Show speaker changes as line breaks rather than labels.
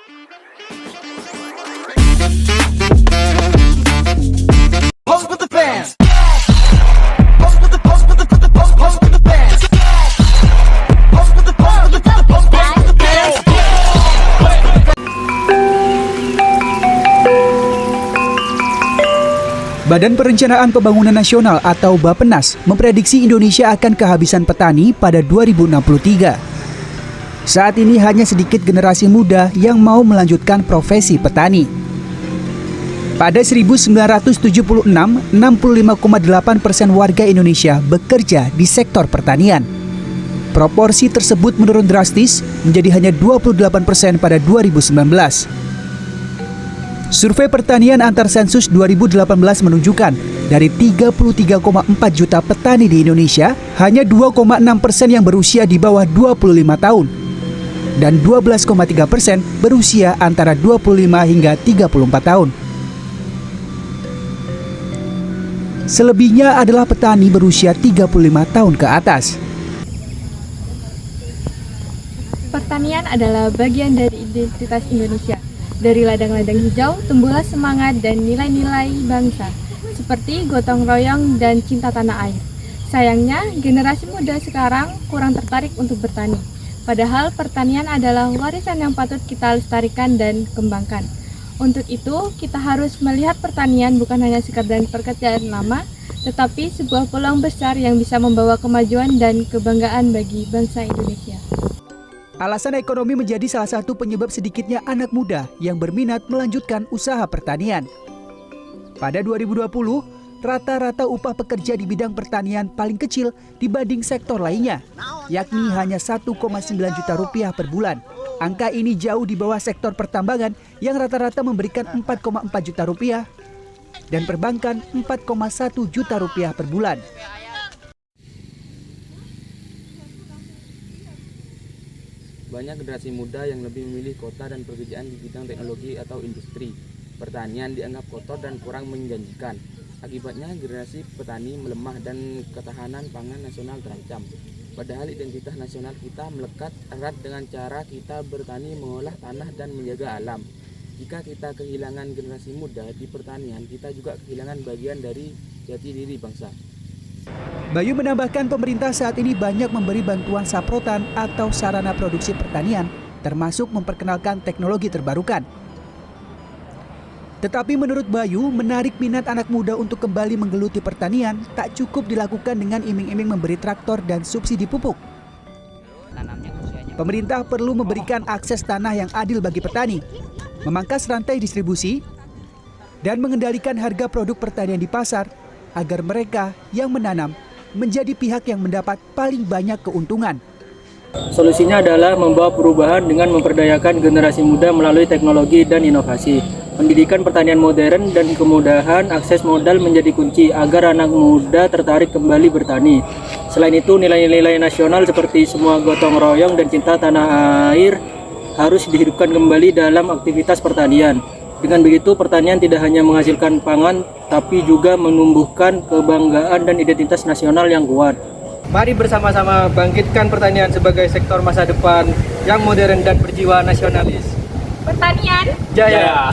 Badan Perencanaan Pembangunan Nasional atau Bappenas memprediksi Indonesia akan kehabisan petani pada 2063. Saat ini hanya sedikit generasi muda yang mau melanjutkan profesi petani. Pada 1976, 65,8% warga Indonesia bekerja di sektor pertanian. Proporsi tersebut menurun drastis menjadi hanya 28% pada 2019. Survei pertanian antar sensus 2018 menunjukkan dari 33,4 juta petani di Indonesia, hanya 2,6% yang berusia di bawah 25 tahun dan 12,3% berusia antara 25 hingga 34 tahun. Selebihnya adalah petani berusia 35 tahun ke atas.
Pertanian adalah bagian dari identitas Indonesia. Dari ladang-ladang hijau, tumbuhlah semangat dan nilai-nilai bangsa, seperti gotong royong dan cinta tanah air. Sayangnya, generasi muda sekarang kurang tertarik untuk bertani. Padahal pertanian adalah warisan yang patut kita lestarikan dan kembangkan. Untuk itu, kita harus melihat pertanian bukan hanya sekadar pekerjaan lama, tetapi sebuah peluang besar yang bisa membawa kemajuan dan kebanggaan bagi bangsa Indonesia.
Alasan ekonomi menjadi salah satu penyebab sedikitnya anak muda yang berminat melanjutkan usaha pertanian. Pada 2020, rata-rata upah pekerja di bidang pertanian paling kecil dibanding sektor lainnya, yakni hanya 1,9 juta rupiah per bulan. Angka ini jauh di bawah sektor pertambangan yang rata-rata memberikan 4,4 juta rupiah dan perbankan 4,1 juta rupiah per bulan.
Banyak generasi muda yang lebih memilih kota dan pekerjaan di bidang teknologi atau industri. Pertanian dianggap kotor dan kurang menjanjikan. Akibatnya generasi petani melemah dan ketahanan pangan nasional terancam. Padahal identitas nasional kita melekat erat dengan cara kita bertani, mengolah tanah dan menjaga alam. Jika kita kehilangan generasi muda di pertanian, kita juga kehilangan bagian dari jati diri bangsa.
Bayu menambahkan pemerintah saat ini banyak memberi bantuan saprotan atau sarana produksi pertanian, termasuk memperkenalkan teknologi terbarukan. Tetapi menurut Bayu, menarik minat anak muda untuk kembali menggeluti pertanian tak cukup dilakukan dengan iming-iming memberi traktor dan subsidi pupuk. Pemerintah perlu memberikan akses tanah yang adil bagi petani, memangkas rantai distribusi, dan mengendalikan harga produk pertanian di pasar agar mereka yang menanam menjadi pihak yang mendapat paling banyak keuntungan.
Solusinya adalah membawa perubahan dengan memperdayakan generasi muda melalui teknologi dan inovasi. Pendidikan pertanian modern dan kemudahan akses modal menjadi kunci agar anak muda tertarik kembali bertani. Selain itu, nilai-nilai nasional seperti semua gotong royong dan cinta tanah air harus dihidupkan kembali dalam aktivitas pertanian. Dengan begitu, pertanian tidak hanya menghasilkan pangan, tapi juga menumbuhkan kebanggaan dan identitas nasional yang kuat. Mari bersama-sama bangkitkan pertanian sebagai sektor masa depan yang modern dan berjiwa nasionalis.
Pertanian
Jaya!